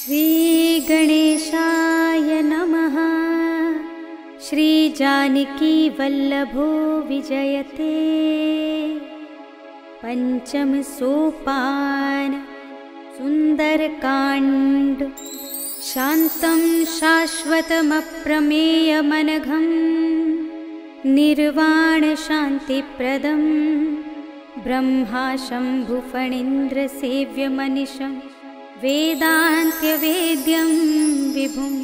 श्री गणेशाय नमः। श्री जानकी वल्लभो विजयते। पंचम सोपान सुंदरकांड। शांतं शाश्वतमप्रमेयमनघं निर्वाण शांतिप्रदं ब्रह्मा शंभुफणीन्द्र सेव्यमनिशं वेदान्त्यवेद्यं विभुं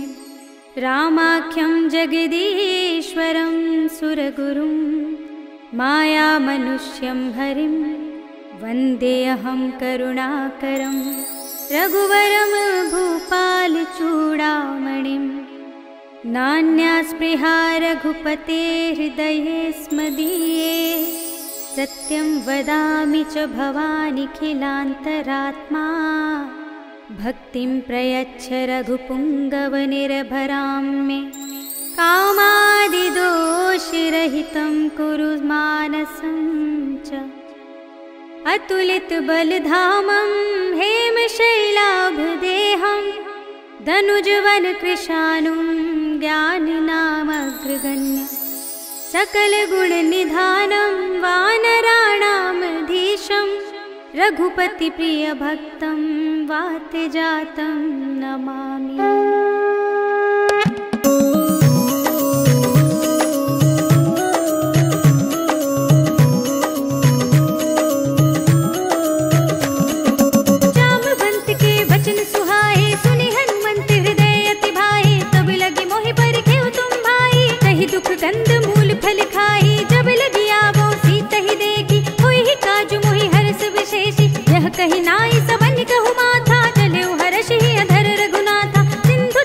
रामाख्यं जगदीश्वरं सुरगुरुं मायामनुष्यं हरिं वन्देऽहं करुणाकरं रघुवरं भूपालचूडामणिं। नान्या स्पृहा रघुपते हृदये स्मदीये। सत्यं वदामि च भवानिखिलान्तरात्मा भक्तिं प्रयच्छ रघुपुङ्गवनिर्भरां मे। कामादिदोषरहितं कुरु मानसं च अतुलितबलधामं हेमशैलाभदेहं धनुजवनकृशानुं ज्ञानिनामग्रगण्यं सकलगुणनिधानं वानराणामधीशं रघुपतिप्रियभक्तं वातजातं नमामि। जामवंत के वचन सुहाए सुनि हनुमंत हृदय अति भाए। तब लगी मोहि परिखेउ तुम भाई कहि दुख गंध मूल फल खाई। जब लगी आवो सीत ही देखी होई ही काजु मोहि हरष विशेषी। यह कही नाई सबन कहु माथा चले हर्ष ही अधर रघुनाथा। सिंधु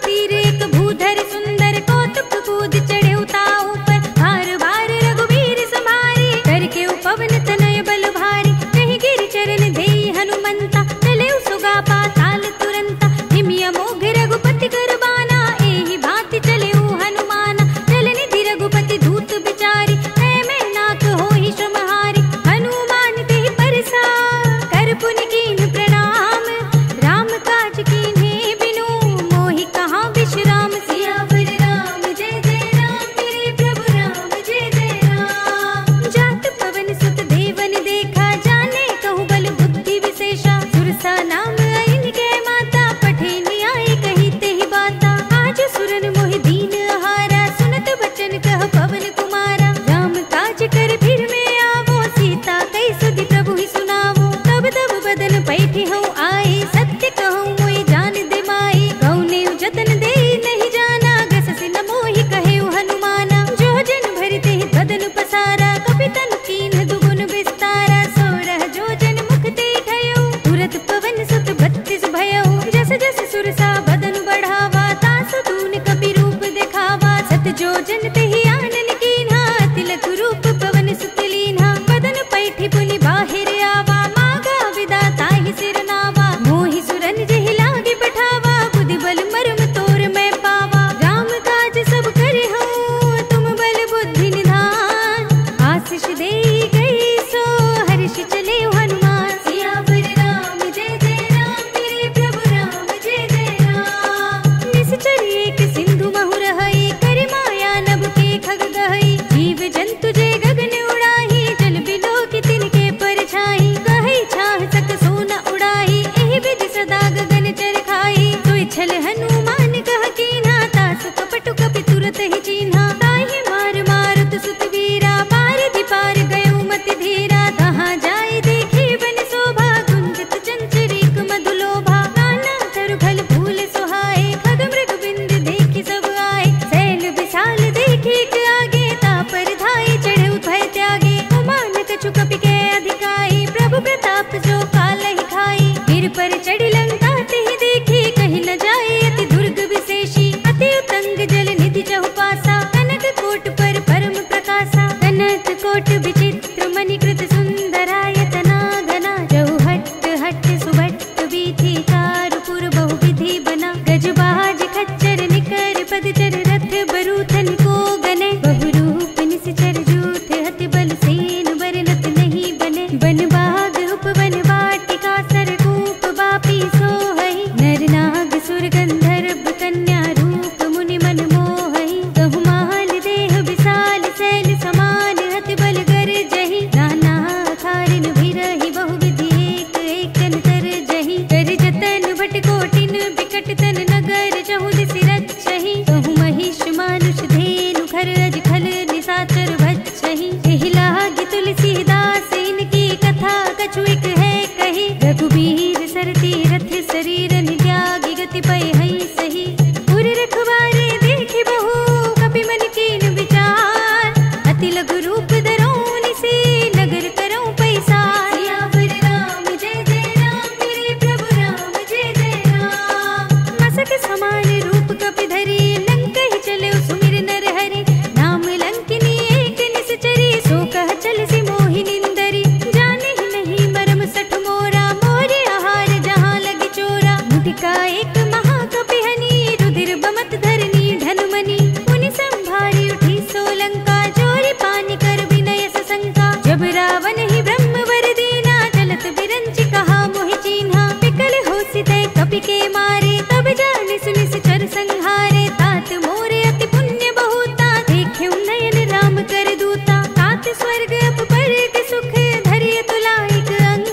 पै हई सही। पुर रखवारे देखि बहु कपि मन कीन विचार। अति लघु रूप धरौं निसी नगर करौं पैसार। सियावर राम जय जय राम मेरे प्रभु राम जय जय राम। मसक समान रूप कपि धरी लंक ही चले सुमिर नर हरि। नाम लंकिनी एक निश्चरी सो कह चल सी मोहि निंदरी। जाने ही नहीं मरम सठ मोरा मोरे आहार जहाँ लगी चोरा। मुटिका एक महाकपि हनी रुधिर बमत धरनी ढनमनी। मुनि संभारी उठी सोलंका जोरी पानी कर विनय सशंका। जब रावण ही ब्रह्म वर दीना चलत बिरंच कहा मोहि चीन्हा। पिकल होसि तै कपि के मारे तब जानि सुनि चर संहारे। तात मोरे अति पुण्य बहुता देखे नयन राम कर दूता। तात स्वर्ग अप पर के सुख धरिय तुला एक अंग।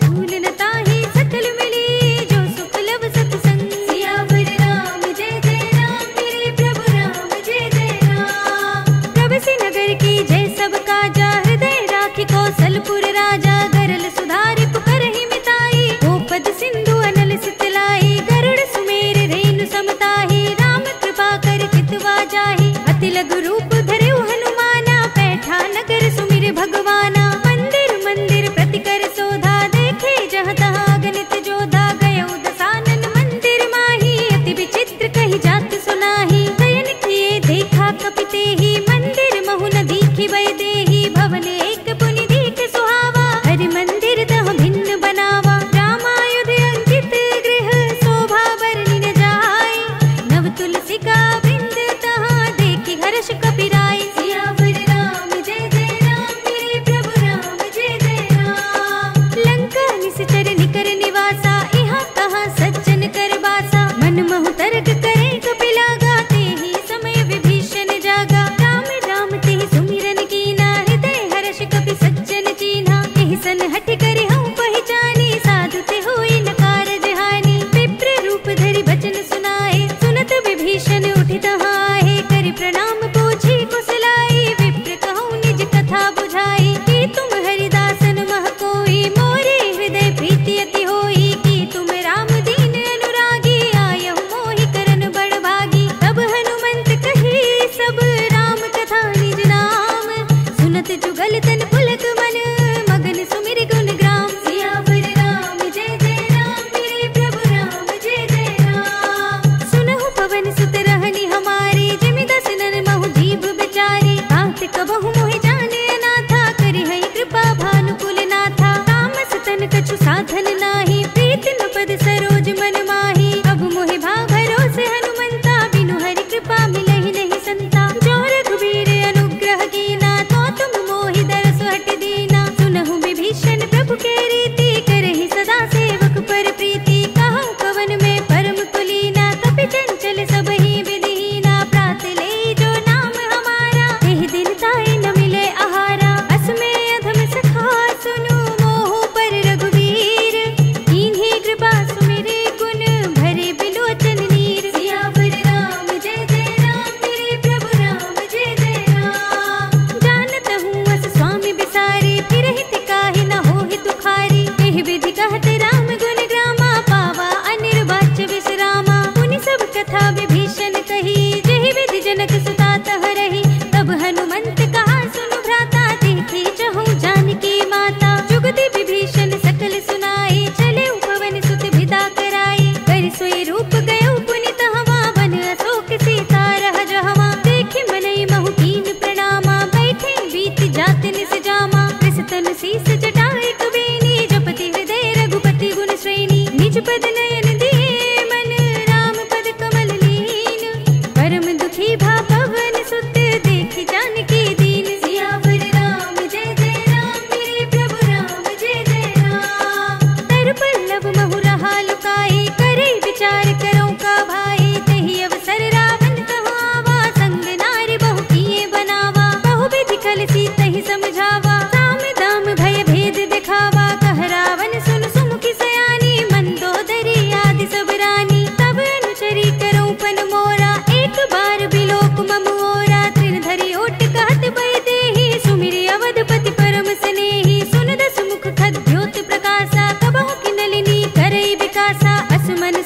भूल न ताहि सकल मिली जो सुख लब सत्संग।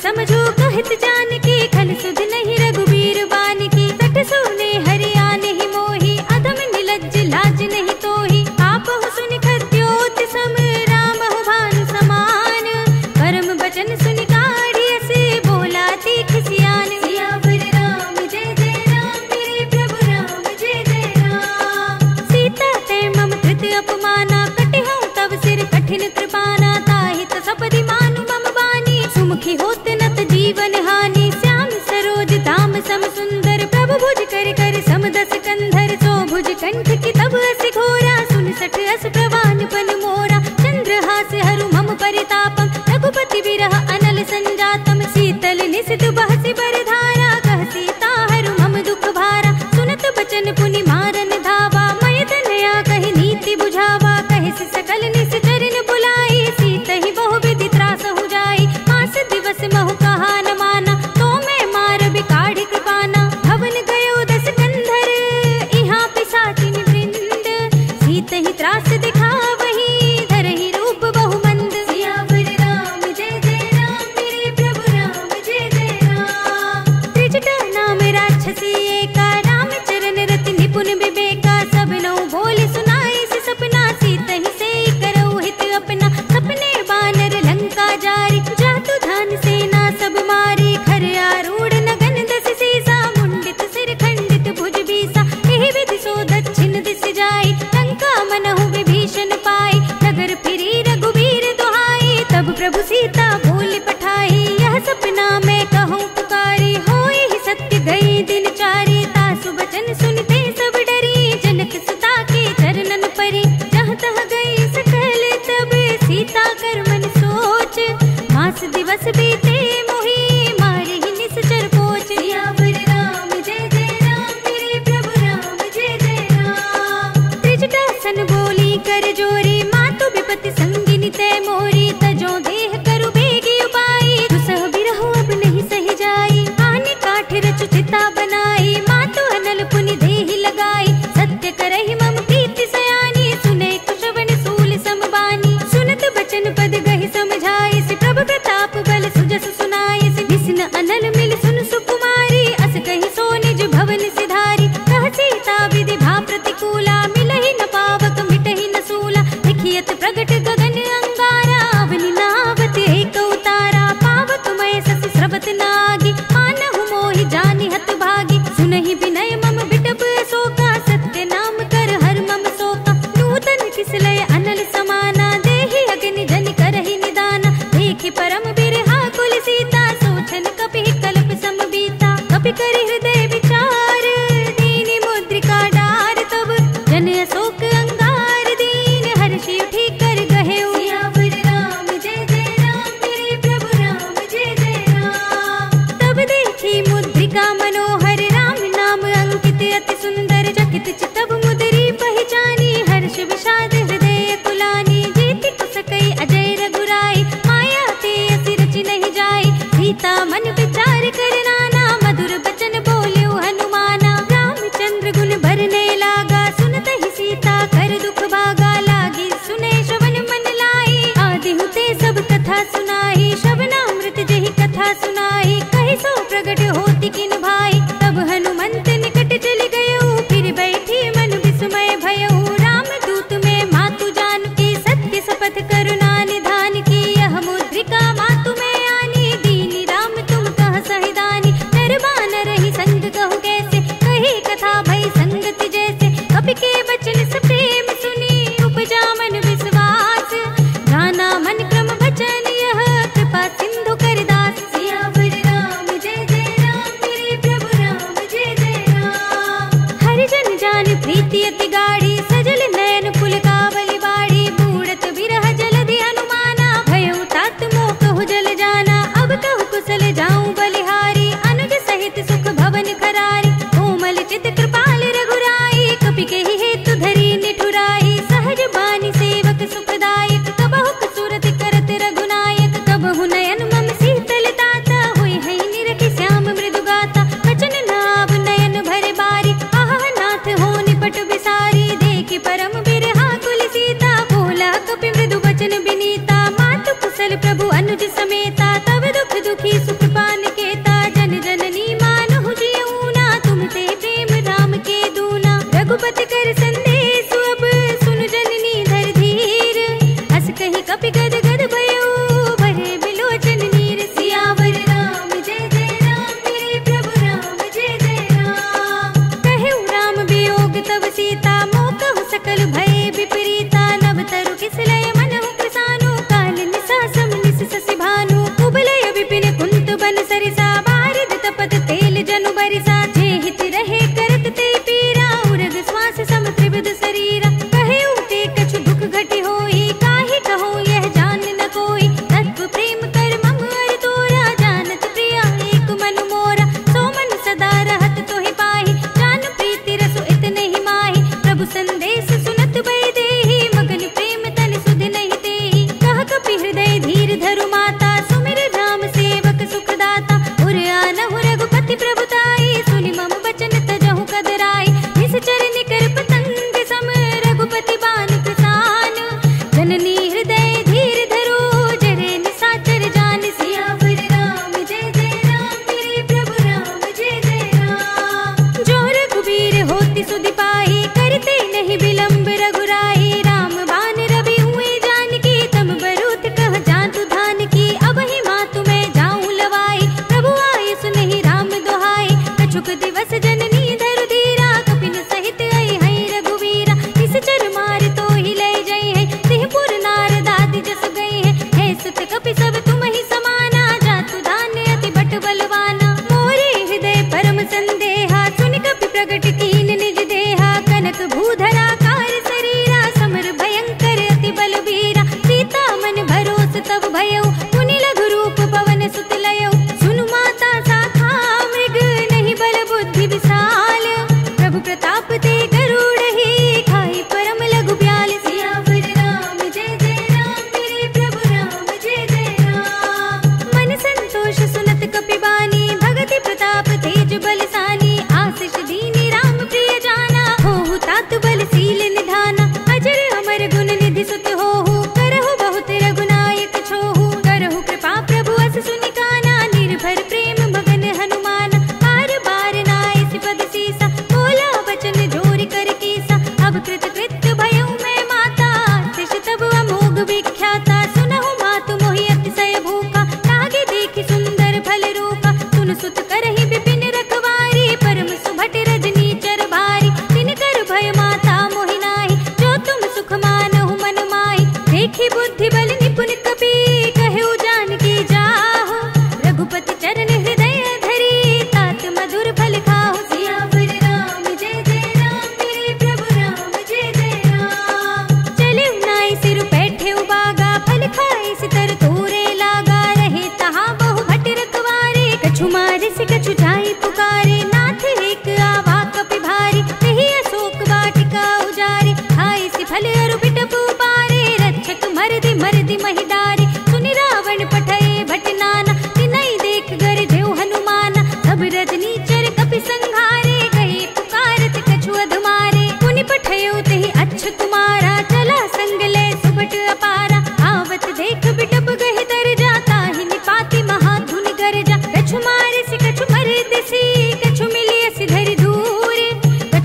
समझो कहत जान की खल सुध नहीं रघुबीर बान की सठ सुने हरियाण ही मोही अधम निलज्ज लाज नहीं तोही आप हो सुन खद्योत सम राम हो भानु समान परम बचन सुन काढ़ी से बोला तीख सियान सियावर राम जय जय राम मेरे प्रभु राम जय जय राम सीता ते मम कृत अपमाना कटे हूँ तब सिर कठिन कृपाना ताहित सपदि मानु मम बानी सुमुखी होत नत जीवन हा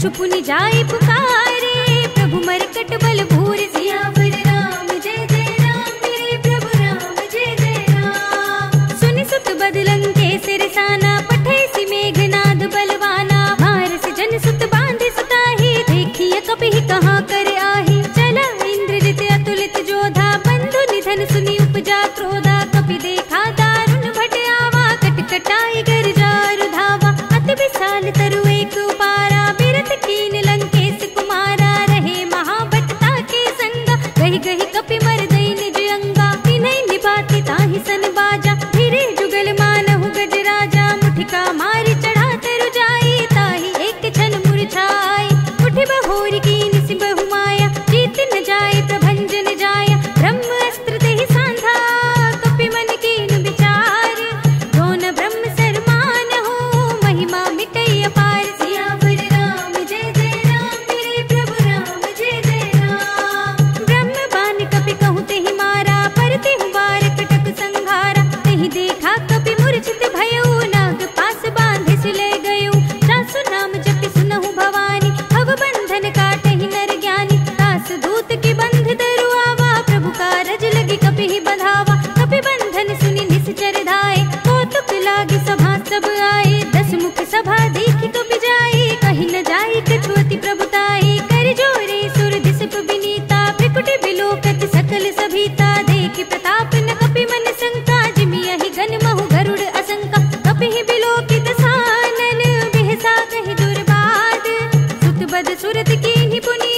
कछु पुनि जाय पुकारे, प्रभु मरकट बल भूर सियावर राम जय जय राम, मेरे प्रभु राम जय जय राम। सुनि सुत बदलंग के सिरसाना, पठे सि मेघनाद बलवाना, मारस जन सुत बांधे सुताही, देखिए कपिहि कहाँ कर आही। चला इंद्रजित अतुलित जोधा, बंधु निधन सुनि उपजा क्रोधा, कपि देखा दारुण भट आवा, कटकटाई गर जारु धावा। अति विशाल तरु एक उपारा, बिरत कीन लंकेश कुमारा, रहे महाभटता के संगा, गहि गहि कपि मर दई निज अंगा। तिन्है निभाति ताहि सन बाजा, फिरे जुगल मानहु गज राजा, मुठिका मारि चढ़ा तरु जाई, ताहि एक क्षण मूर्छाई। उठि बहोरी कीन सि बहु माया, जीत न जाय प्रभंजन जाया, ब्रह्म अस्त्र तेहि सांधा, कपि मन कीन विचार। जो न ब्रह्म सरमान हो, महिमा मिटई अपार, सियावर राम जय जय राम, मेरे प्रभु राम जय जय राम। ब्रह्म बान कपि कहूँ तेहि मारा, पर तेहु बार कटक संघारा, तेहि देखा कपि मूर्छित भयउ, नाग पास बांधे सिले गयउ। सासु नाम जपि सुनहु भवानी, भव बंधन काटहि नर ज्ञानी। दास दूत की बंध धरु आवा, प्रभु कारज लगी कपिहि बंधावा। कपि बंधन सुनि निश्चर धाये, कौतुक लागी सभा सब आए। दस मुख सभा देखि कपि जाए, कहि न जाय कछु अति प्रभुताई। कर जोरे सुर दिसप विनीता, भ्रिकुटि बिलोकत सकल सभीता। देखि प्रताप न कपि मन शंका, जिमियहि गन महु गरुड़ असंका। कपिहि बिलोकित सानन, बिहसा कहि दुर्बाद। सुत बद सुरत कीन्हि पुनि,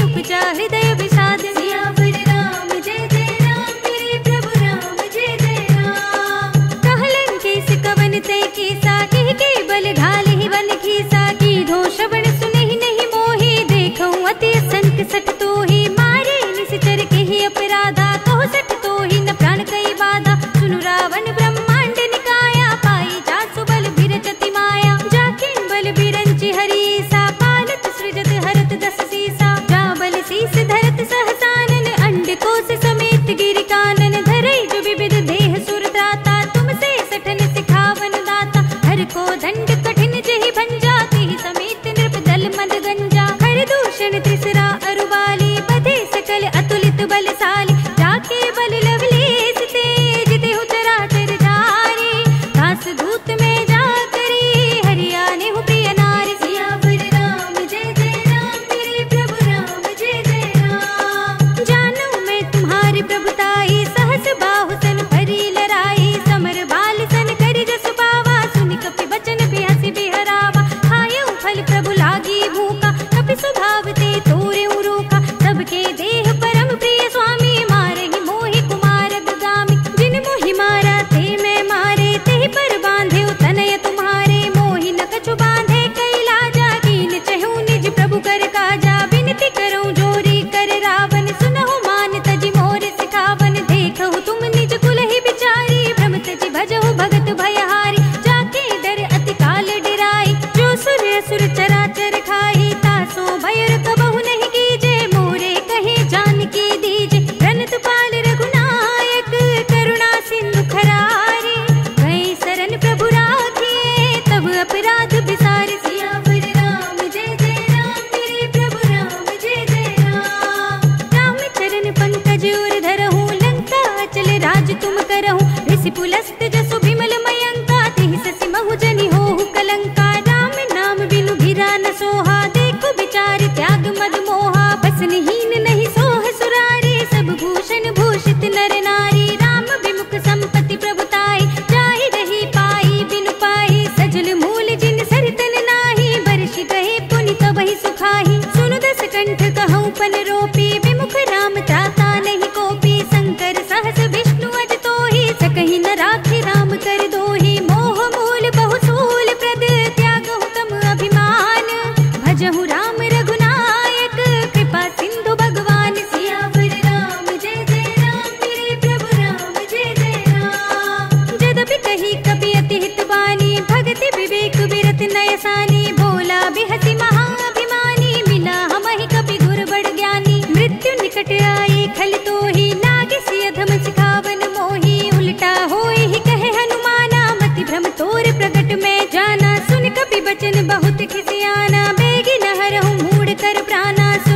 उपजा हृदय विषाद। सियावर राम जय जय राम, मेरे प्रभु राम जय जय राम। कहलन केस कवन तै केसा, केहि के बल घालिहि वन खीसा। कीधो श्रवण सुनहि नहीं मोहि, देखऊँ अति असंख सठ तोहि। मारे निश्चर केहि अपराधा, कहो सठ तोहि न प्राण कई बाधा। सुनु रावण ब्रह्मांड निकाया, पाई जासु बल बिरचति माया। जाकिन बल बिरंचि हरीसा, पालत सृजत हरत दस सीसा। जा बल शीस धरत सहसानन, अंड कोश समेत गिरि कानन। धरई जो विविध देह सुर त्राता, तुमसे सठन सिखावन दाता। हर को दंड कठिन जेहि भंजा, तेहि समेत नृप दल मद गंजा। हर दूषण त्रिसरा अरुबाली, बधे सकल अतुलित बलशाली। जाके बल लवलेश तेज, देहु चराचर जारी। दास दूत में जा करी, हरियाने हु प्रिय नारी। सियावर राम जय जय राम, मेरे प्रभु राम जय जय राम। जानू मैं तुम्हारी प्रभुताई, सहस बाहु सन भरी लराई। समर बाल सन करि जस पावा, सुनि कपि बचन बिहसि बिहरावा। खायउ फल प्रभु लागी भूखा, कपि स्वभाव ते तोरेउ रूखा। सबके देह परम प्रिय स्वामी, मारहि मोहि कुमार अगगामी। जिन मोहि मारा ते मैं मारे, तेहि पर बांधे तनय तुम्हारे। मोहि न कछु बांधे कई लाजा, कीन चहु निज प्रभु कर काजा। बिनती करऊँ जोरी कर रावण, सुनहु मान तजि मोर सिखावन। देखहु तुम निज कुलहि बिचारी, भ्रम तजि भजहु भगत भयहारी। जाके डर अति काल डिराई, जो सुर असुर चराचर खाई। तासो भयर कबहु नहीं कीजे, मोरे कहे जानकी दीजे। प्रणत पाल रघुनायक, करुणा सिंधु खरारे। गए शरण प्रभु राखिए, तब अपराध बिसारे। सियावर राम जय जय राम, मेरे प्रभु राम जय जय राम। राम चरण पंकज उर धरहु, लंका अचल राज तुम करहु। ऋषि पुलस्त जसु विमल मयंका, तेहि ससि महु जनि होहु कलंका। राम नाम बिनु भिरा न सोहा, देखो विचार त्याग मद मोहा। बसनहीन नहीं सोह सुरारी, सब भूषण भूषित नर नारी। राम विमुख संपत्ति प्रभुताई, जाहि रही पाई बिनु पाई। सजल मूल जिन सरितन नाही, बरषि गए पुनि तबहि सुखाही। सुनु दस कंठ कहऊँ पन रोपी, विमुख राम त्राता नहीं कोपी। शंकर सहस विष्णु अज तोहि, सकहि न राखि राम कर दोहि। मोह मूल बहु सूल प्रद, त्यागहु तम अभिमान। भजहु राम रघुनायक, कृपा सिंधु भगवान। सियावर राम जय जय राम, मेरे प्रभु राम जय जय राम। जदपि कही कपि अति हित बानी, भगति विवेक विरत नयसानी। बोला बिहसि महाअभिमानी, मिला हमहि कपि गुर बड़ ज्ञानी। मृत्यु निकट आई खल तोहि, लागे सिय अधम सिखावन मोहि। उल्टा होय ही कहे हनुमाना, मति भ्रम तोर प्रगट में जाना। सुन कपि बचन बहुत खिसियाना, बेगी न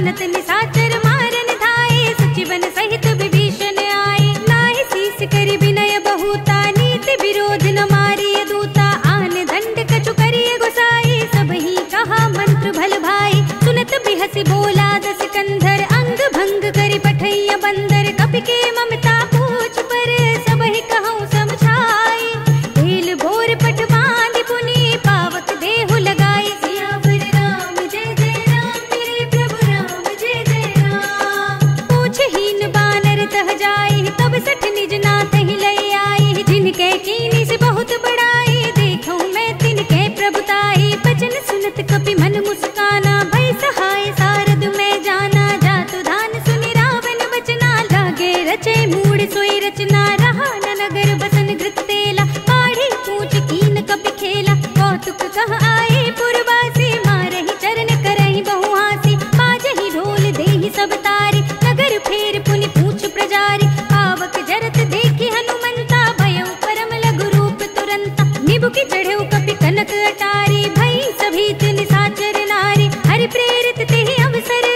सुनत निशाचर मारन धाये, सचिवन सहित विभीषण आए। नाहि शीस करि विनय बहुता, नीति विरोध न मारिय दूता। आन दंड कछु करिय गोसाई, सबहि कहा मंत्र भल भाई। सुनत बिहसि बोला दस कंधर, अंग भंग करि पठैया बंदर। कपि के ममता पूछ पर, सबहि कहूँ समझाई। तेल बोर पट बांधि पुनि, पावक देहु लगाई। सियावर राम जय जय राम, मेरे प्रभु राम जय जय राम। पूछहीन बानर तह जाई, तब सठ निज नाथ ही लई आई। जिनके कीनी से बहुत बड़ाई, देखूं मैं तिनके प्रभुताई। बचन सुनत कपि मन मुस्काना, भय सहाय सारद में जाना। जातु धान सुनि रावण बचना, लागे रचे मूढ़ सोई रचना। रहा न नगर बसन घृत तेला, पाढ़ी पूछ कीन कपि खेला। कौतुक कह आए पुरवासी, मारहि चरण करहि बहुहासी। बाजहि ढोल देहि सब तारी, नगर फेर पुनि पूछ प्रजारी। पावक जरत देखि हनुमंता, भयउ परम लघु रूप तुरंता। निबुकि चढ़ेउ कपि कनक अटारी, भई सभीत निशाचर नारी। हरि प्रेरित तेहि अवसर,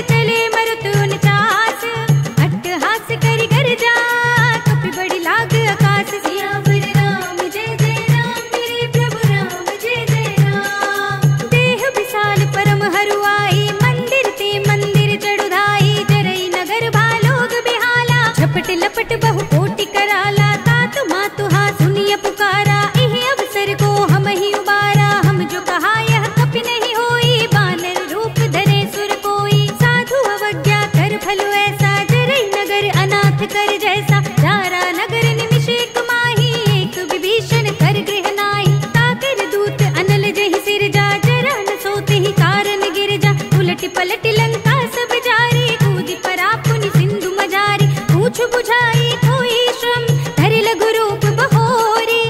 चले मरुत उनचास। अट्टहास करि गर्जा, कपि बड़ी लाग आकाश। सियावर राम जय जय राम, मेरे प्रभु राम जय जय राम। देह विशाल परम हरुआई, मंदिर ते मंदिर चढ़ुधाई। जरई नगर भालोग बिहाला, झपट लपट बहु कोटि कराला। तात मातु हा सुनिय पुकारा, इहि अवसर को हम ही उबारा। हम जो कहा यह कपि नहीं होई, बानर रूप धरे सुर कोई। साधु अवज्ञा कर फल ऐसा, जरई नगर अनाथ कर जैसा। जारा नगर निमिष एक माही, एक विभीषण कर गृह नाहि। ताकर दूत अनल जहि सिर जा, जरा न सोते ही कारण गिर जा। उलट पलट लंका सब जारी, कूदि परा पुनि सिंधु मजारी। पूछ बुझाई कोई श्रम, धरि लघु रूप बहोरी।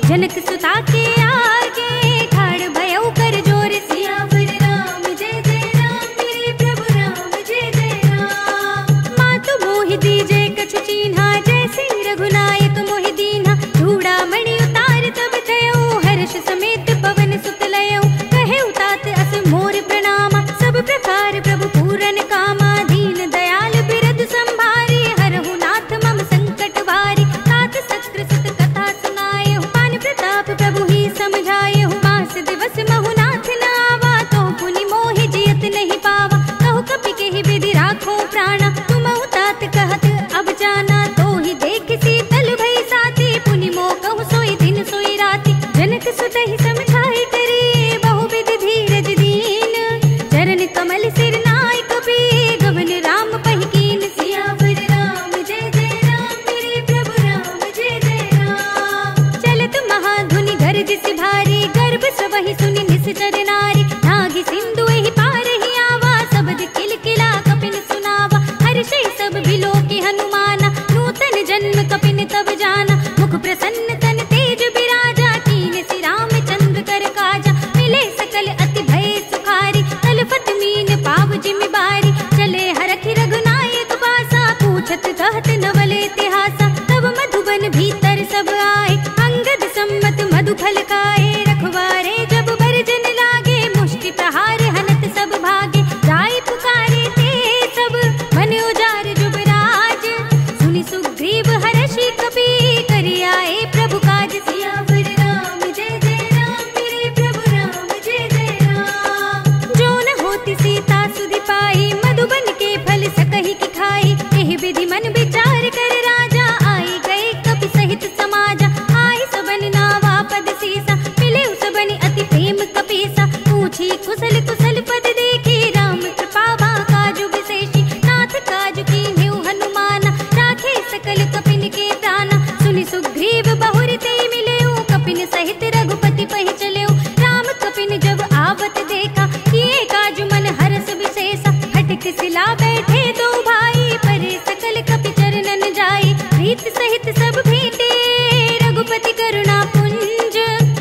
जनक सुता के आगे, ठाड़ भयउ कर जोर। सियावर राम जय जय राम, मेरे प्रभु राम जय जय राम। मातु मोहि दीजे कछु चीन्हा, जैसे रघुनायक मोहि दीन्हा। चूड़ामणि उतार तब थयउ, हर्ष समेत पवन सुत लयउ। कहेउ तात अस मोर प्रणामा, सब प्रकार प्रभु पूरन कामा। दीन दयाल बिरद संभारी, हरहु नाथ मम संकट भारी। तात सत्र सुत कथा सुनाएहु, पान प्रताप प्रभु ही समझाएहु। मास दिवस महु नाथ न आवा, तो पुनि मोहि जियत नहीं पावा। कहु कपि केहि विधि राखो प्राणा, तुमहु तात कहत अब जाना। तो ही देख शीतल भई साथी, पुनि मोह कहु सोई दिन सोई राती। जनक सुत ही समझाई करी, बहु विधि धीरज दीन। चरण कमल सिर नाय कपि, गवन राम पहि कीन। सियावर राम जय जय राम, मेरे प्रभु राम जय जय राम। चलत महाधुनि गरज सि भारी, गर्भ सबहि सुनि निश्चर नारी। नागी सिंधु एहि पार ही आवा, सबद किलकिला कपिन सुनावा। हर्षै सब बिलोकि हनुमाना, नूतन जन्म कपिन तब जाना। मुख प्रसन्न तन तेज बिराजा, कीन सि रामचंद्र कर काजा। मिले सकल अति भय सुखारी, तलफत मीन पाव जिमि बारी। चले हरखि रघुनायक पासा, पूछत कहत नवल इतिहासा। तब मधुबन भीतर सब आए, अंगद सम्मत मधु फल खाए। रखवारे जब बरजन लागे, मुष्टि प्रहार हनत सब भागे। जाय पुकारे ते सब, मन उजार जुबराज। सुनि सुग्रीव हर्षि कपि, करि आए प्रभु काज। सियावर राम जय जय राम, मेरे प्रभु राम जय जय राम। जो न होती सीता सुधि पाई, मधुबन के फल सकहि की खाई। एहि विधि मन विचार कर राजा, आई गए कपि सहित समाजा। आए सबन नावा पद सीसा, मिले सबनि अति प्रेम कपीसा। पूछी कुशल कुशल पद देखी, राम कृपा बा काजु विशेषी। नाथ काजु कीन्हेउ हनुमाना, राखे सकल कपिन के प्राणा। सुनि सुग्रीव बहुर ते मिलेउ, कपिन सहित रघुपति पहि चलेउ। राम कपिन जब आवत देखा, किए काजु मन हरस विशेषा। फटक सिला बैठे दो भाई, परे सकल कपि चरणन जाई। प्रीत सहित सब भेंटे, रघुपति करुणा पुंज।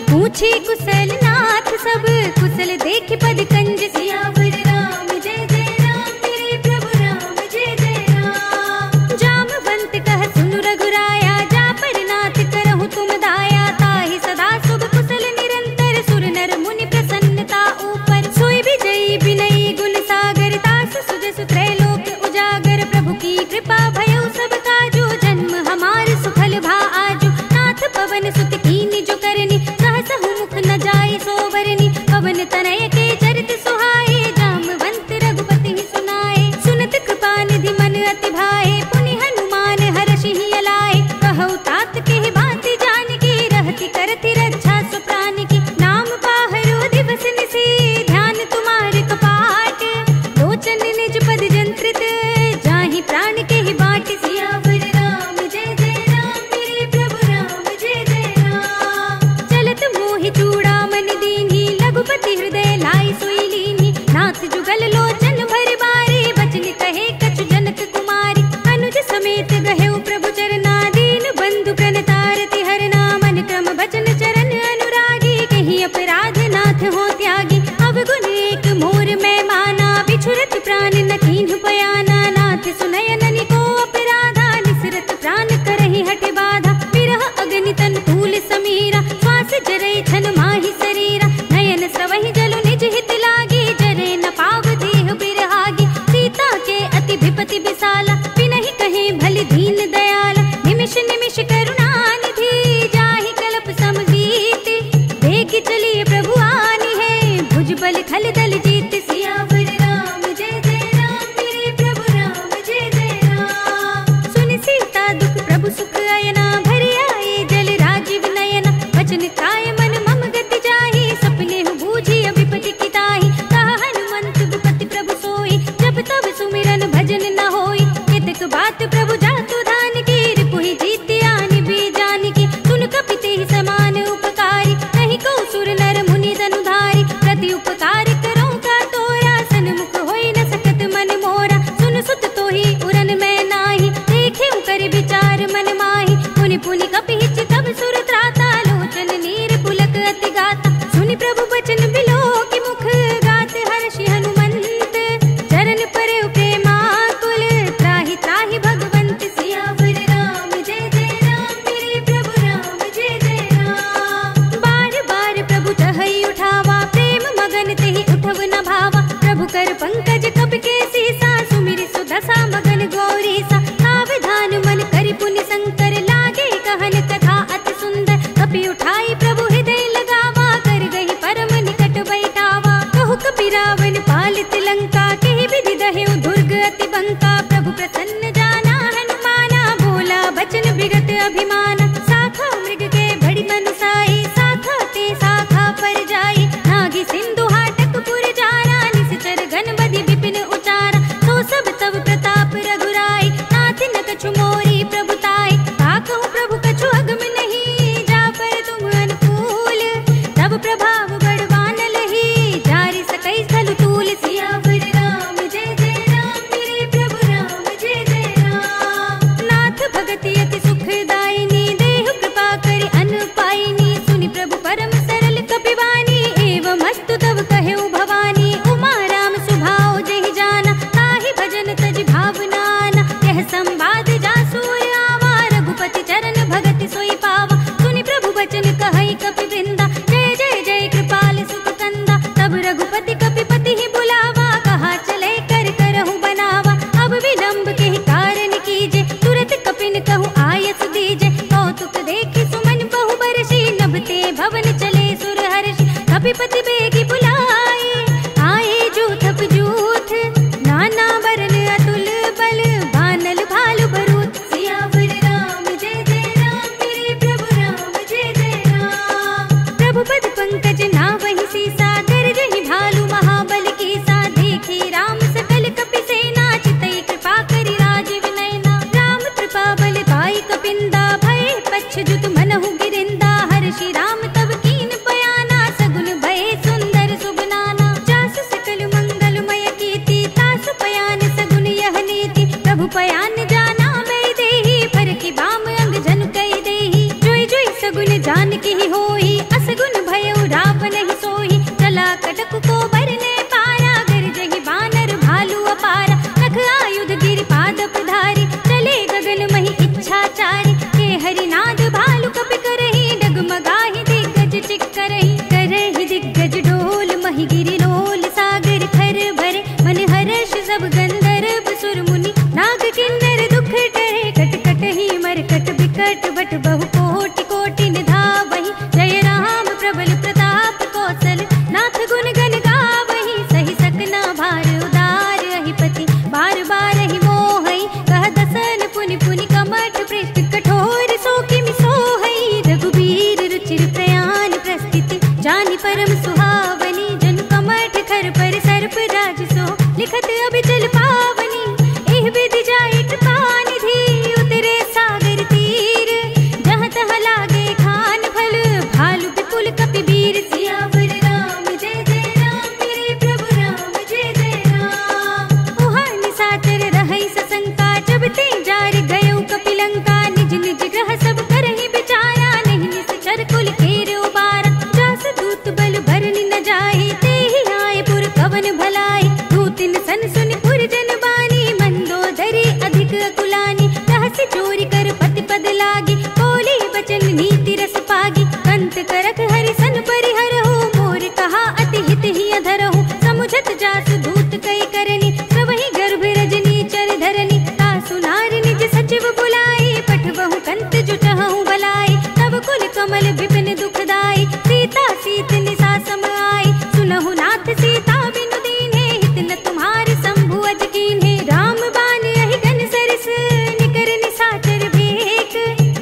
पूछी कुशल नाथ सब, कुशल देख पद कंज। सियावर राम जय जय राम, मेरे प्रभु राम जय जय राम। जामवंत कह सुनु रघुराया, जा पर नाथ करहु तुम दाया। ताहि सदा शुभ कुशल निरंतर, सुर नर मुनि प्रसन्नता ऊपर। सोई विजयी विनयी गुण सागर, दास सुजस सुनि प्रभु बचन बिलो की मुख गात हर्षि हनुमंत चरण पर प्रेमाकुल त्राहि त्राहि भगवंत सियावर राम जय जय राम मेरे प्रभु राम जय जय राम। बार बार प्रभु चहई उठावा प्रेम मगन तेहि उठव न भावा प्रभु कर पंकज कप के सीसा सुमिरि सुदशा मगन गौरी सा सावधान मन करि पुनि शंकर लागे कहन कथा अति सुंदर कपि उठाई प्रभु हृदय लगावा कर गही परम निकट बैठावा कहु कपि रावण पालित लंका केहि विधि दहेउ दुर्ग अति बंका प्रभु प्रसन्न जाना हनुमाना बोला बचन विगत अभिमाना शाखा मृग के बड़ी मनुसाई शाखा ते शाखा पर जाई नागी सिंधु हाटक पुर जारा निश्चर गण बधि विपिन उचारा तो सब तब प्रताप रघुराई नाथ न कछु मोरी प्रभुताई ताकहु प्रभु कछु अगम नहीं जा पर तुम अनुकूल तब प्रभाव बड़वान लही जारी सकई स्थल तूल सियावर राम जय जय राम मेरे प्रभु राम जय जय राम। नाथ भगति अति सुखदायिनी देहु कृपा करि अनुपायिनी सुनि प्रभु परम सरल कपिवानी एवं अस्तु तब कहेउ भवानी उमा राम सुभाव जहि जाना ताहि भजन तज भावनाना यह संवाद जासूर आवा रघुपति चरण भगति सोई पावा सुनि प्रभु बचन कहई कपि वृंदा जय जय जय कृपाल सुख कंदा तब रघुपति कपिपति ही बुलावा कहा चले कर करहु बनावा अब विलंब के ही कारण कीजे तुरत कपिन कहु आयस दीजे कौतुक देखि सुमन बहु बरसी नभते भवन चले सुर हर्षि कपिपति बेगी बुलाए आए जूथ जूथ नाना वरन अतुल बल बानल भालु बरूथ सियावर राम जय जय राम मेरे प्रभु राम जय जय राम। प्रभु पद पंकज नावहि सीसा गरजहि भालु महाबल कीसा देखी राम सकल कपि सेना चितई कृपा करि राजीव नयना राम कृपा बल पाई कपिंदा भय पच्छ जुत मनहु गिरिंदा हर्षि राम तब कीन बयाना सगुन भय सुंदर सुबनाना जासु सकल मंगलमय कीर्ति तासु पयान सगुन यह नीति प्रभु पयान जाना मैं देही फर की बाम अंग जन कई देही जोई जोई सगुन जान की होई असगुन भयउ रावण ही सोही चला कटक को बरने पारा गरजहि बानर भालु अपारा नख आयुध गिरि पाद पधारी चले गगन मही इच्छाचारी के हरिनाद भालु कपि करहि डगमगाहि दिग्गज करहि दिग्गज डोल मही गिरि लोल सागर खर भरे मन हर्ष सब गंधर्व सुर मुनि नाग किन्नर दुख टरे कट कट ही मरकट बिकट बट बहु कोटि कोटि निधावहि जय राम प्रबल प्रताप कौशल नाथ गुण गण गावहि सही सकना भार उदार अहिपति बार बार ही मोहई कह दसन पुनि पुनि कमठ पृष्ठ कठोर सो किमि सोहई रघुबीर रुचिर प्रयाण प्रस्थिति जानि परम सुहावनी जन कमठ खर पर सर्प राज सो लिखत अभिचल पावनी एह विधि जाय कृपा निधि उतरे सागर तीर जहाँ तहाँ लागे खान फल भालु विपुल कपि वीर सियावर राम जय जय राम मेरे प्रभु राम जय जय राम। उहाँ निशाचर रहै सशंका जब ते जार गयो कपि लंका निज निज ग्रह सब करहि विचारा नहीं निश्चर कुल केर उबारा जास दूत बल भरनि न जाहि तेहि आए पुर कवन भलाई दूतिन सन सुनि पुर जन बानी मंदोदरी अधिक अकुलानी रहस्य चोरी कर पति पद लागी बोली बचन नीति रस पागी कंत करक हरि सन परिहरहु मोर कहा अति हित ही अधरहु समुझत जास दूत कई करनी सबहि गर्भ रजनी चर धरनी तासु नार निज सचिव बुलाई पठबहु कंत जो चहु बलाई तब कुल कमल विपिन दुखदाई सीता सीत निसा सम आई सुनहु नाथ सीता बिनु दीन्हे हित न तुम्हार शंभु अज कीन्हे राम बान यहि गन सरस निकर निशाचर भेक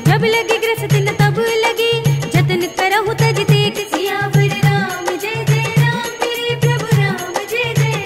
जब लगी ग्रस दिन तब लगी जतन करहु तज देख सियावर राम जय जय राम मेरे प्रभु राम जय जय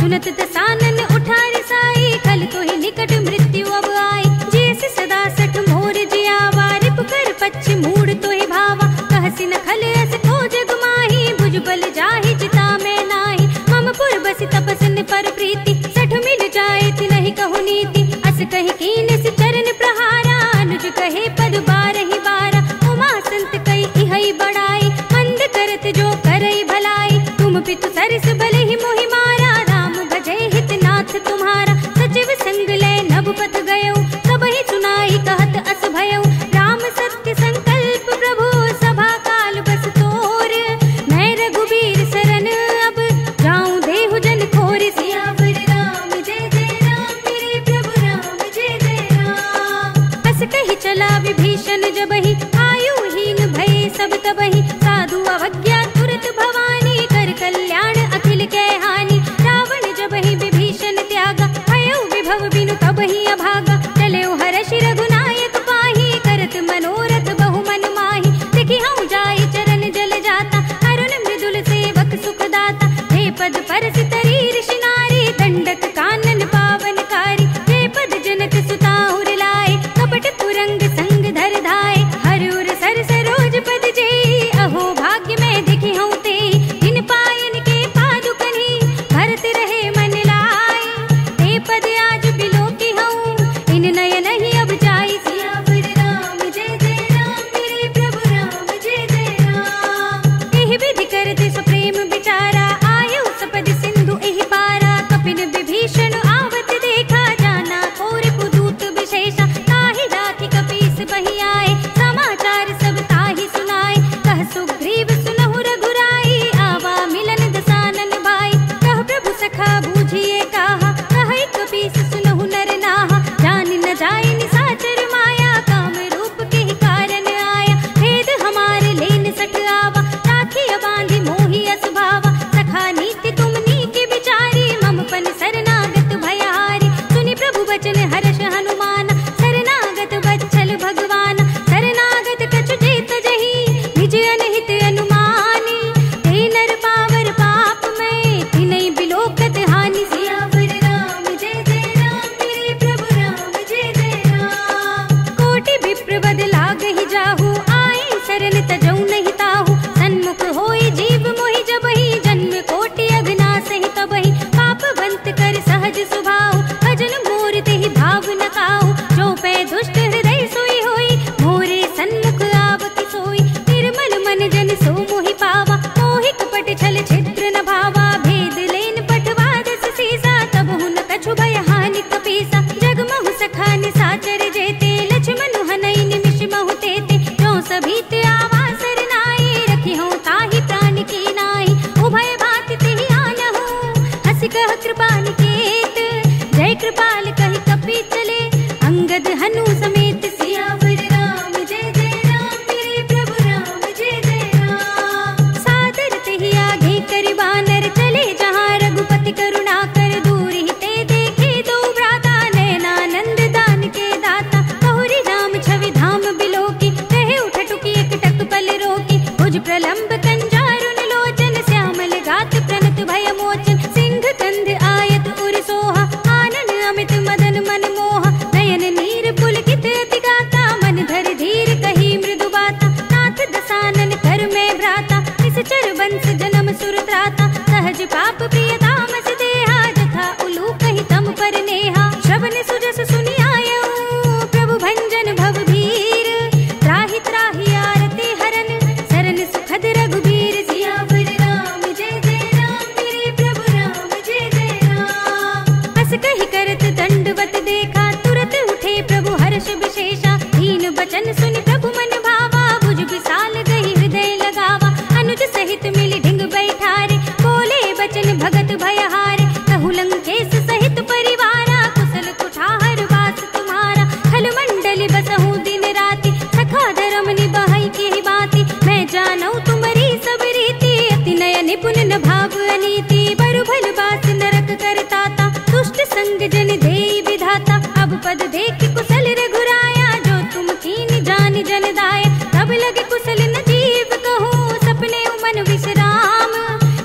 सुनत दसानन उठा रिसाई, खल तो ही निकट मृत्यु अब आई। जियस सदा सठ मोर जियावा, रिप कर पच्छ मूड तो ही भावा। कहसी न खल अस को जग माही, भुज बल जाहि चिता में नाही। मम पुर बसि तपसन पर प्रीति, सठ मिल जाए थी नहीं कहु नीति। अस कहि कीन सि चरण प्रहारा, अनुज कहे पद बारहि बारा। उमा संत कई इहै बड़ाई, मंद करत जो करई भलाई। तुम पितु सरस भले ही मोहि मारा, राम भजै हित नाथ तुम्हारा। सचिव संग ले नभ पथ गयो, सबहि सुनाई कहत अस भयो। राम सत्य संकल्प प्रभु, सभा काल बस तोर। मैं रघुबीर सरन अब, जाऊं देहु जन खोर। सियावर राम जय जय राम, मेरे प्रभु राम जय जय राम। अस कहि चला विभीषण जबहि, आयुहीन भये सब तबहि। साधु अवज्ञा तुरत भवानी, कर कल्याण अखिल कै हानि। रावण जबहि विभीषण त्यागा, भयउ विभव बिनु तबहि अभागा। चलेउ हरषि रघुनायक पाहि, करत मनोरथ बहु मन माहि। देखि हऊँ जाई चरण जल जाता, अरुण मृदुल सेवक सुख दाता। हे पद परसि तरी ऋषि नारी, दंडक कानन पावनकारी। हे पद जनक सुता उर लाए, कपट कुरंग संग धर धाए। हर उर सर सरोज पद जेई, अहो भाग्य में देखि हऊँ तेई। इन पायन के पादुकनि, भरत रहे मन लाई। ते पद आज बिलोकी हऊँ, इन नयन ही अब जाई। सियावर राम जय जय राम, मेरे प्रभु राम जय जय राम। एहि विधि करते सुप्रेम विचारा, आयु सपद सिंधु एहि पारा। कपिन विभीषण आवत देखा, जाना कोरि पुदूत विशेषा। ताहि राखी कपीस बहि आए, समाचार सब ताहि सुनाए। कह सुग्रीव सुनहु रघुराई, आवा मिलन दसानन भाई। कह प्रभु सखा बूझिए काहा, कहै कपीस सुनहु नर नाहा। जान न जाय निसाचर माया, काम रूप के ही कारण आया। भेद हमारे लेन सठ आवा, राखिय बांधि मोहि अस भावा। सखा नीति तुम नीके विचारी, मम पन शरणागत भयहारी। सुनि प्रभु वचन हर्ष हनुमाना, शरणागत वत्सल भगवाना। शरणागत कछु जेत जहि, निज अनहित अनुमानी। ते नर पावर पाप में, तिनै बिलोकत हानि। सियावर राम जय जय राम, मेरे प्रभु राम जय जय राम। कोटि विप्र बद लागहि जाहु, आए शरण तजौ नहीं ताहु। सन्मुख होई जीव मोहि जबहि, जन्म कोटि अघनासहि तबहि। पापवंत कर सहज सुभाउ, भजन मोर तेहि भाव न काहु। जो पै दुष्ट हृदय सोई होई, मोरे सन्मुख आवति सोई। निर्मल मन जन सो मोहि पावा, मोहि कपट छल छिद्र न भावा। भेद लेन पठवा दस सीसा, तब हुन कछु भय हानि कपीसा। जगमहु सखा निसाचर जेते, लक्ष्मण हनई निमिष महु तेते। जो सभीत आवा सरनाई, रखी हूँ ताहि प्राण की नाई। उभय बात तेहि आनहु, हसि कह कृपा निकेत। जय कृपाल कहि कपि चले, अंगद हनु समेत। सियावर राम जय जय राम, मेरे प्रभु राम जय जय राम। सादर तेहि आगे करि बानर, चले जहाँ रघुपति करुणा कर। दूर ही ते देखे दो भ्राता, नयनानंद दान के दाता। बहुरी राम छवि धाम बिलोकी, कहे उठ टुकी एक टक पल रोकी। भुज प्रलंब कंजारुन लोचन, श्यामल गात प्रणत भय मोचन। सिंह कंध आयत उर सोहा, आनन अमित मदन मन मोहा। नयन नीर पुलकित अति गाता, मन धर धीर कही मृदु बाता। नाथ दसानन कर में भ्राता, निश्चर वंश जन्म सुर त्राता। सहज पाप प्रिय तामस देहा, जथा उलू कहि तम पर नेहा। श्रवण सुजस सुनि आयऊ, प्रभु भंजन भव भीर। त्राहि त्राहि आरती हरन, शरण सुखद रघुबीर। सियावर राम जय जय राम, मेरे प्रभु राम जय जय राम। अस कहि करत दंडवत देखा, तुरत उठे प्रभु हर्ष विशेषा। दीन बचन सुनि प्रभु मन भावा, भुज विशाल गहि हृदय लगावा। अनुज सहित मिलि ढिंग बैठारे, बोले बचन भगत भयहारे। कहु लंकेश सहित परिवारा, कुशल कुठार वास तुम्हारा। खल मंडल बसहु दिन राति, सखा धर्म निबहै केहि बाति। मैं जानौ तुमरी सब रीति, अति नय निपुण न भाव अनीति। बरु भल बास नरक करताता, दुष्ट संग जन देई विधाता। अब पद देख कुशल रघुराया, जो तुम कीन जान जन दाया। तब लगे कुशल न जीव कहूँ, सपने मन विश्राम।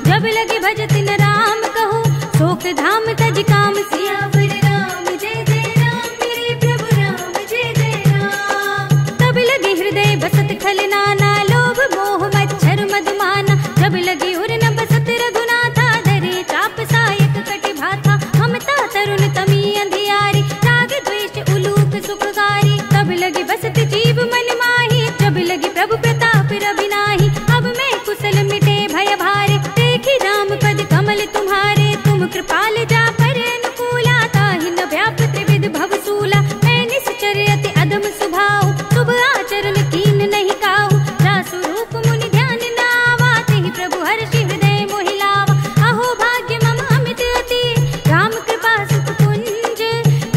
जब लगे भजत न राम कहूँ, सो मोक्ष धाम तज काम। सियावर राम जय जय राम, मेरे प्रभु राम जय जय राम। तब लगे हृदय बसत खल नाना, लोभ मोह मच्छर मधुमाना। जब लगी उर न बसत रघुनाथा, धरे चाप सायक कटि भाथा। ममता तरुण तमी अंधियारी, राग द्वेष उलूक सुखकारी। तब लगी बसत जीव मन माही, जब लगी प्रभु प्रताप रवि नाही। अब मैं कुशल मिटे भय भारे, देखी राम पद कमल तुम्हारे। तुम कृपाल जा पर अनुकूला, ताहि न व्याप त्रिविध भवसूला। मैं निश्चर अति अदम सुभाऊ, शुभ आचरण कीन नहीं काऊ। रासु रूप मुनि ध्यान न आवा, तेहि प्रभु हर्षि हृदय मोहि लावा। अहो भाग्य मम अमित अति, राम कृपा सुख कुंज।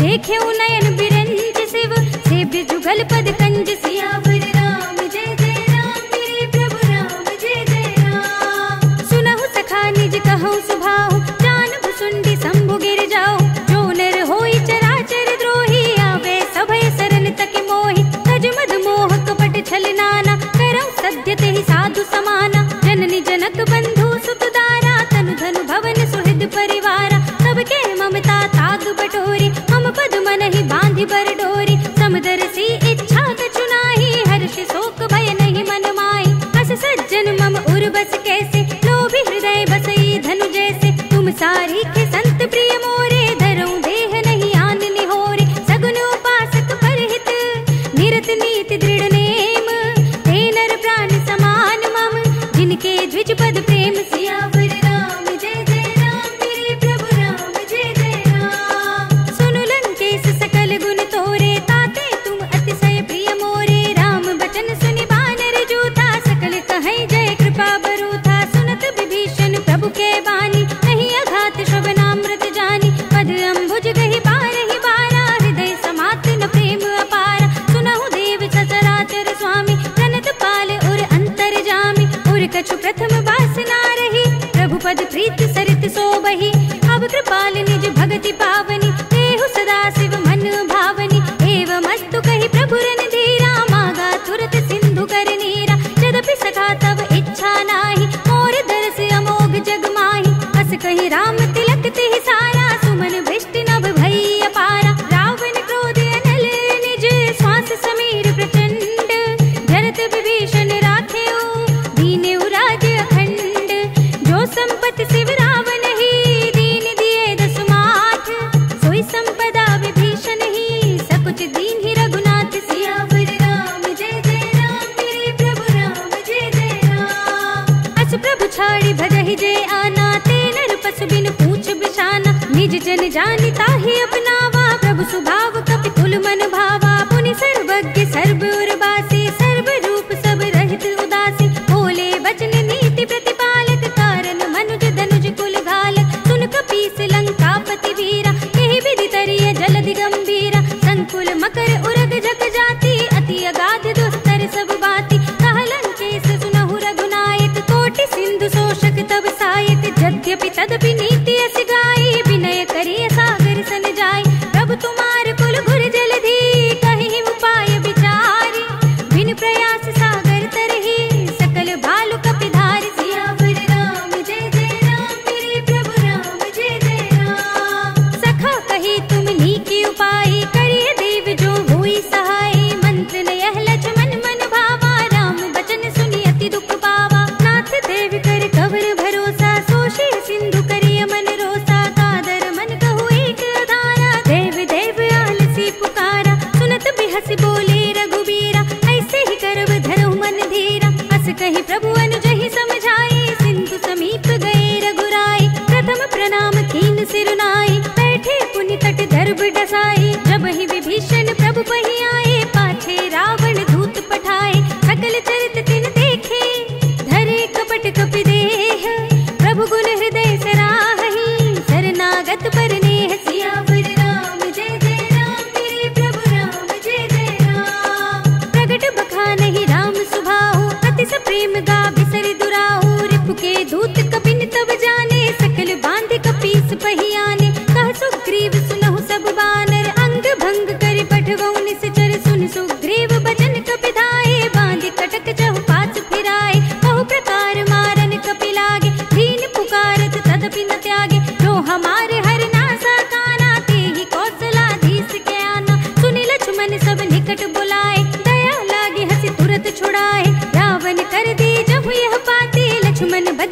देखे नयन बिरंज शिव, सेव्य जुगल पद कंज। सियावर राम जय जय राम, मेरे प्रभु राम जय जय राम। सुनहु सखा निज कहूँ सुभाऊ, जानहु सुंडी शंभु गिर जाओ। जो नर होई चराचर द्रोही, आवे सभय सरन तक मोहि। तज मद मोह कपट छल नाना, करौ सद्य तेहि साधु समाना। जननी जनक बंधु सुत दारा, तनु धनु भवन सुहृद परिवारा। सबके ममता ताग बटोरी, हम पद मन ही बांधि बर डोरी। समदरसी इच्छा कछु नाही, हर्ष शोक भय नहीं मन माही। हस सज्जन मम उर बस कैसे, लोभी हृदय बसई धनु जैसे। तुम सारी के संत प्रिय मोरे, धरऊं देह नहीं आन निहोरे। सगुन उपासक परहित, निरत नीति दृढ़ नेम। ते नर प्राण समान मम, जिनके द्विज पद प्रेम। सियावर राम जय जय राम, मेरे प्रभु राम जय जय राम। सुनु लंकेश सकल गुण तोरे, ताते तुम अतिशय प्रिय मोरे। राम बचन सुनि बानर जूथा, सकल कहीं जय कृपा बरूथा। सुनत विभीषण प्रभु के बानी, नहीं अघात श्रवणामृत जानी। पद अम्बुज गहि बारहि बारा, हृदय समात न प्रेम अपारा। सुनहु देव सचराचर स्वामी, प्रणत पाल उर अंतर जामी। उर कछु प्रथम वासना रही, प्रभु पद प्रीत सरित सोबहि। अब कृपाल निज भगति पावनी, देहु सदा शिव मन भावनी। एवं अस्तु कहि प्रभु रणधीरा, मागा तुरत सिंधु कर नीरा। यद्यपि सखा तब इच्छा नाही, मोर दरस अमोघ जग माही। अस कहि राम तिलक तिहि सारा, सुमन भृष्टि नभ भई अपारा। रावण क्रोध अनल निज, श्वास समीर प्रचंड। जरत विभीषण राखेउ, दीनेउ राज अखंड। जो संपत्ति शिव रावण ही, दीन दिए दस माठ। सोई संपदा विभीषण ही, सकुच दीन ही रघुनाथ। सियावर राम जय जय राम, मेरे प्रभु राम जय जय राम। अस प्रभु छाड़ी भजहि जय आना, ते नर पशु बिन पूछ बिछाना। निज जन जानि ताहि अपनावा, प्रभु सुभाव कपि कुल मन भावा। पुनि सर्वज्ञ सर्व उर्वासी, सर्व रूप सब रहित उदासी। बोले बचन नीति प्रतिपालक, कारण मनुज धनुज कुल घालक। सुन कपीस लंकापति वीरा, यही विधि तरिय जलधि गंभीरा। संकुल मकर उरग जग जाति, अति अगाध दुस्तर सब बाती। कह लंकेश सुनहु रघुनायक, कोटि सिंधु शोषक तब सायक। यद्यपि तदपि नीति अस गाई, विनय करिय सागर सन जाय। प्रभु तुम्हार कुल गुर जलधि, कहि उपाय विचारी। बिन प्रयास सागर तरहि, सकल भालु कपि धारि। सियावर राम जय जय राम, मेरे प्रभु राम जय जय राम। सखा कही तुम नीकी उपाय, करिय देव जो होई सहाय। मंत्र न यह लक्ष्मण मन भावा, राम बचन सुनि अति दुख पावा। नाथ देव कर कवर भरोसा, सोषे सिंधु करिय मन रोसा। कादर मन कहु एक अधारा, देव देव आलसी पुकारा। सुनत बिहस बोले रघुबीरा, ऐसे ही करब धरहु मन धीरा। अस कहि प्रभु अनुजहि समझाई, सिंधु समीप गए रघुराई। प्रथम प्रणाम कीन सिर नाई, बैठे पुनि तट दर्भ डसाई। जब ही विभीषण प्रभु पहि आए, पाछे रावण दूत पठाए। सकल चरित तिन देखे, धरे कपट कपि देह। प्रभु गुण हृदय सराहि, शरणागत पर नेह। सियावर राम जय जय राम, मेरे प्रभु राम जय जय राम। प्रगट बखानहि राम सुभाऊ, अति सप्रेम गा बिसरि दुराऊ। रिपु के दूत कपिन तब जाने, सकल बांध कपीस पहि आने। कह सुग्रीव सुनहु सब बानर, अंग भंग करि पठवउ निश्चर। सुन सुग्रीव बचन कपि धाये, बांध कटक चहु पाछ फिराए। बहु प्रकार मारन कपि लागे, दीन पुकारत तदपि न त्यागे। जो हमारे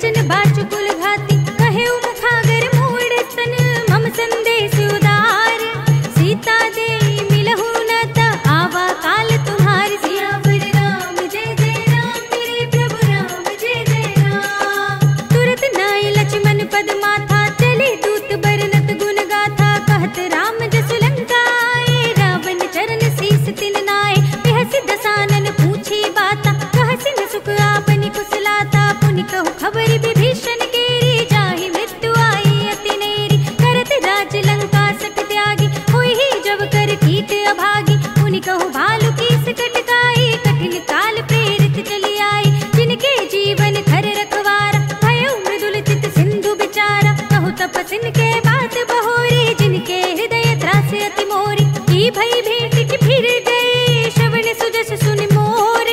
बचन बाचुकुल घाती कहे मुखागर मूड स्तन मम संदेश उदार सीता दे मिलहु न त आवा काल तुम्हारी सियावर राम जय जय राम मेरे प्रभु राम जय जय राम तुरत नाय लक्ष्मण पद माथा चले दूत बरनत गुण गाथा कहत राम जसु लंका आए रावण चरण शीस तिन नाय बेहस दसानन पूछी बाता कहसिन सुख आपनि कुशलाता पुनि कहु खबर विभीषण केरी जाहि मृत्यु आई अति नेरी करत राज लंका सक त्यागी होई ही जब कर कीट अभागी पुनि कहु भालु कीस कटकाई कठिन काल प्रेरित चली आई जिनके जीवन खर रखवारा भयो मृदुल चित सिंधु बिचारा कहु तपसिन के बात बहोरी जिनके हृदय त्रास अति मोरी की भई भेंट की फिर गए श्रवण सुजस सुन मोर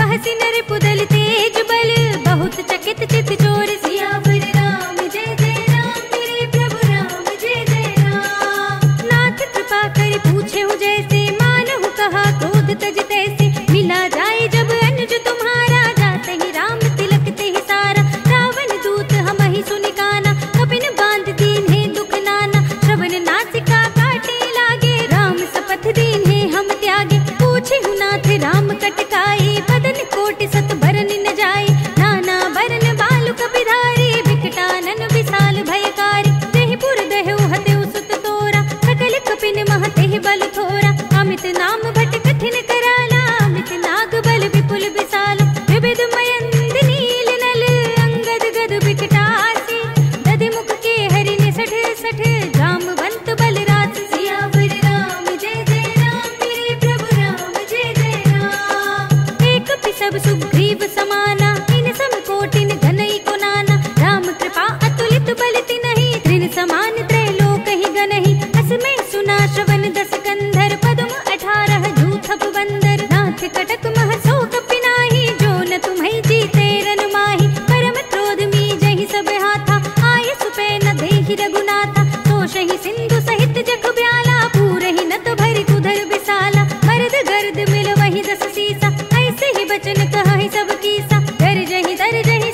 कहसि नर पुदल तेज बल बहुत चकित चित चोर सियावर राम जय जय राम मेरे प्रभु राम जय जय राम नाथ कृपा कर पूछे हूँ जैसे मानहु कहा क्रोध तज तैसे मिला जाए जब अनुज तुम्हारा जाते ही राम तिलक ते ही सारा रावण दूत हम ही सुनि काना कपिन बांध दीन है दुख नाना श्रवण नासिका काटे लागे राम शपथ दीन है हम त्यागे पूछे हूँ नाथ राम कटकाई बदन कोट सत भरन न जाए नाना बरन बालु कपिधारी विकटानन विशाल भयकारी जहि पुर दहु हतेउ सुत तोरा सकल कपिन महते बल थोरा अमित नाम भट कठिन कराला अमित नाग बल विपुल विशाल विविध मयंद नील नल अंगद गद विकटासी दधि मुख के हरि ने सठ सठ जामवंत बल रास सियावर राम जय जय राम मेरे प्रभु राम जय जय राम एक पिसब सुग्रीव समाना इन सम कोटिन घनई को नाना राम कृपा अतुलित बल तिनहि तृण समान त्रैलोक ही गनहि असमय सुना श्रवण दस कंधर पद्म 18 जूथप बंदर नाथ कटक महसो कपिनाहि जो न तुम्हि जीते रन माहि परम क्रोध मी जहि सब हाथा आय सुपै न देहि रघुनाथा तोषहि सिंधु सहित जख ब्याला पूरहि नत भरि कुधर विशाला मर्द गर्द मिल वही दस सीसा ऐसे ही बचन कहहि सब कीसा दर जहि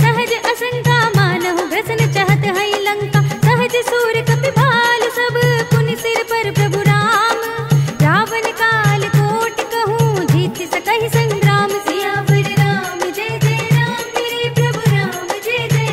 सहज असंका मानहु ग्रसन चाहत है लंका सहज सूर कपि भालु सब पुनि सिर पर प्रभु राम रावण काल कोट कहूँ जीत सकहि संग्राम सियावर राम जय जय राम मेरे प्रभु राम जय जय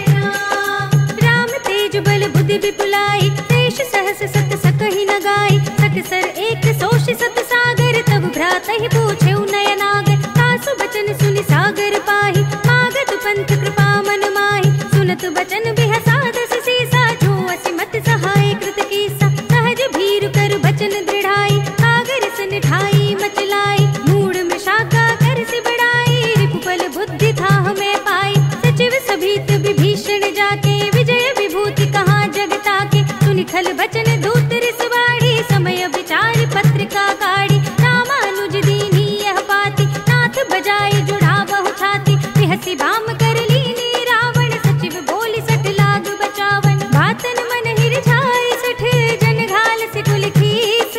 राम तेज बल बुद्धि विपुलाई शेष सहस सत सकहि न गाई सकसर एक सोष सत सागर तब भ्रात ही पूछे नयनागर तासु बचन सुनि सागर पाहि मागत पंथ कृपा मन माहि सुनत बचन बिहसा दस सीसा जो असिमत सहाय कृत कीसा सहज भीर कर बचन दृढ़ाई सागर सन ठाई मचलाई मूड में शाखा कर से बढ़ाई रिपुबल बुद्धि था हमें पाई सचिव सभीत विभीषण जाके विजय विभूति कहाँ जगता के सुनि खल बचन दूत रिसवाड़ी समय विचार पत्रिका काढ़ी रामानुज दीनी यह पाती नाथ बजाए जुड़ा बहु छाती बिहसी बाम कर लीनी रावण सचिव बोली सठ लाग बचावन बातन मन हिर छाई सठ जन घाल से कुल खीस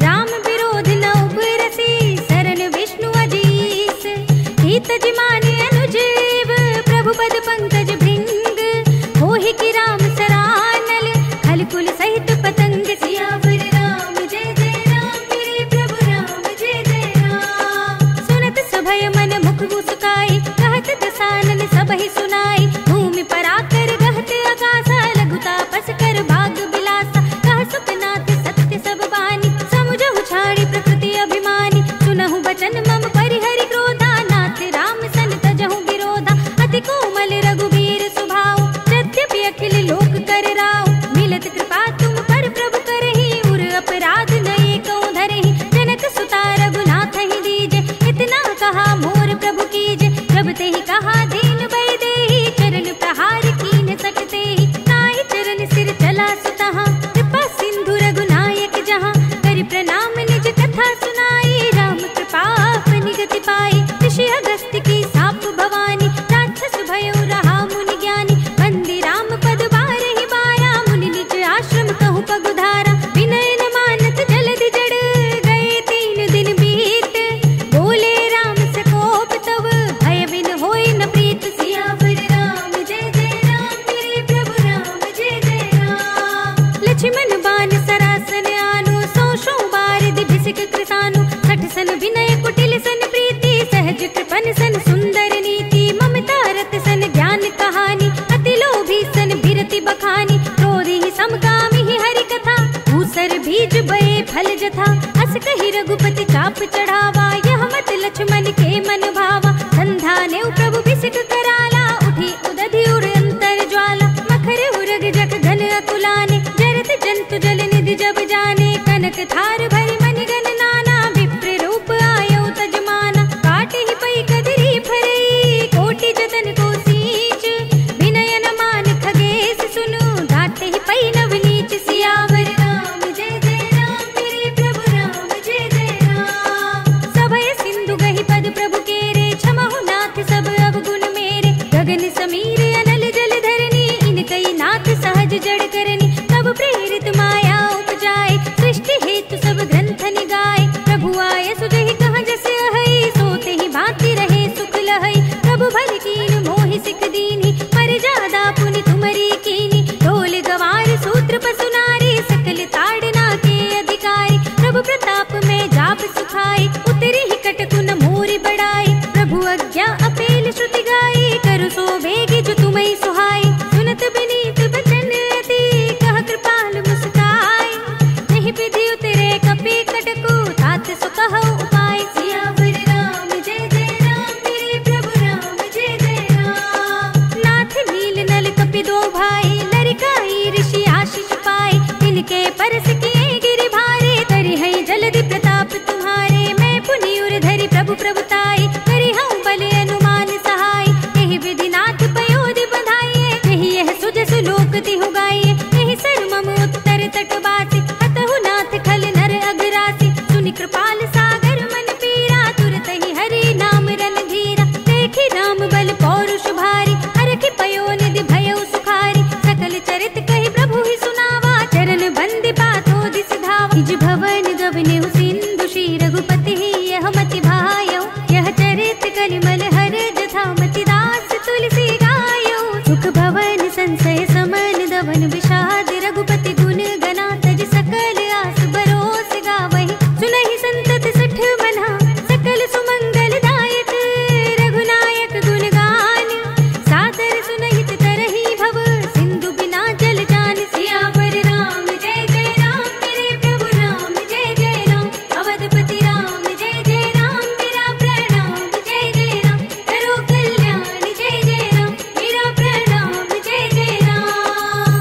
राम विरोध न उपरसी शरण विष्णु अजीस हित जिमाने अनुजीव प्रभु पद पंकज भृंग होहि की राम सरानल खल कुल सहित पतंग जथा। अस कही रघुपति चाप चढ़ावा, यह मत लक्ष्मण के मन भावा। संधा ने प्रभु बिसिक कराला, उठी उदधि उर अंतर ज्वाला। मखर उरग जग घन अकुलाने, जरत जंतु जल निधि जब जाने। कनक थार भरी मणिगण नाना, विप्र रूप आयो तजमाना। काट ही पई कदरी फरई, कोटि जतन को सींच। विनय न मान खगेश सुनु, घाटे ही पई नवनीच। सियावर राम जय जय राम, मेरे प्रभु राम जय जय राम। सभय सिंधु गहि पद प्रभु केरे, क्षमहु नाथ सब अवगुण मेरे। गगन समीर अनल जल धरनी, इनकई नाथ सहज जड़ करनी। तब प्रेरित माया उपजाए, सृष्टि हेतु सब ग्रंथ निगाए। प्रभु आय सुजहि कहाँ जस अहै, सोते ही भांति रहे सुख लहै। प्रभु भल कीन मोहि सिख दीनी, पर जादा पुनि तुमरी कीनी। ढोल गवार सूत्र पसु नारी, सकल ताड़ना के अधिकारी। प्रभु प्रताप में जाप सुखाई, उतरी ही कटकुन मोरि बढ़ाई। प्रभु आज्ञा अपेल श्रुति गाई, करु सो बेगी जो तुम्हें सुहाई। सुनत बिनीत बचन अति, कह कृपाल मुस्काई। नहीं विधि उतरे कपि कटकु, तात सो कहु उपाय। सियावर राम जय जय राम, मेरे प्रभु राम जय जय राम। नाथ नील नल कपि दो भाई, लरिकाई ऋषि आशीष पाए। तिनके परस किए गिरि भारे, तरि है जलधि प्रताप तुम्हारे। मैं पुनि उर धरि प्रभु प्रभुताई, करि हूँ बल अनुमान सहाय। यही विधि नाथ पयोधि बधाइए, यही यह सुजस लोक तिहु गाइए। यही सर मम उत्तर तट बासी, हतहु नाथ खल नर अगरासी। सुनि कृपाल सागर मन पीरा, तुरत ही हरि नाम रणधीरा। देखी राम बल पौरुष भारी, हरखि पयो निधि भयउ सुखारी। सकल चरित कहि प्रभु ही सुनावा, चरण बंदि पातो दिस धावा। निज भवन गवनेहु सिंधु, श्री रघुपति ही यह मति भायौ। यह चरित कलिमल हर जथा, मति दास तुलसी गायो। सुख भवन संशय समन दवन, विषाद रघुपति गुण गना। तज सकल आस बरोस गावहि, सुनहि संतत सठ मना। सकल सुमंगल दायक, रघुनायक गुण गान। सादर सुनहित तरहि भव, सिंधु बिना जल जान। सियावर राम जय जय राम, मेरे प्रभु राम जय जय राम। अवधपति राम जय जय राम, मेरा प्रणाम जय जय राम। करो कल्याण जय जय राम, मेरा प्रणाम जय जय राम।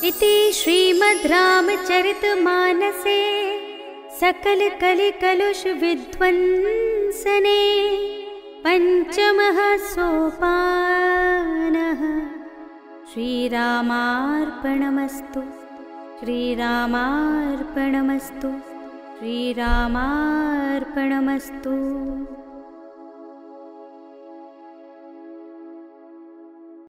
इति श्रीमद् रामचरितमानसे सकल कलि कलुष विध्वंसने पंचमः सोपानः। श्रीरामार्पणमस्तु, श्रीरामार्पणमस्तु, श्रीरामार्पणमस्तु।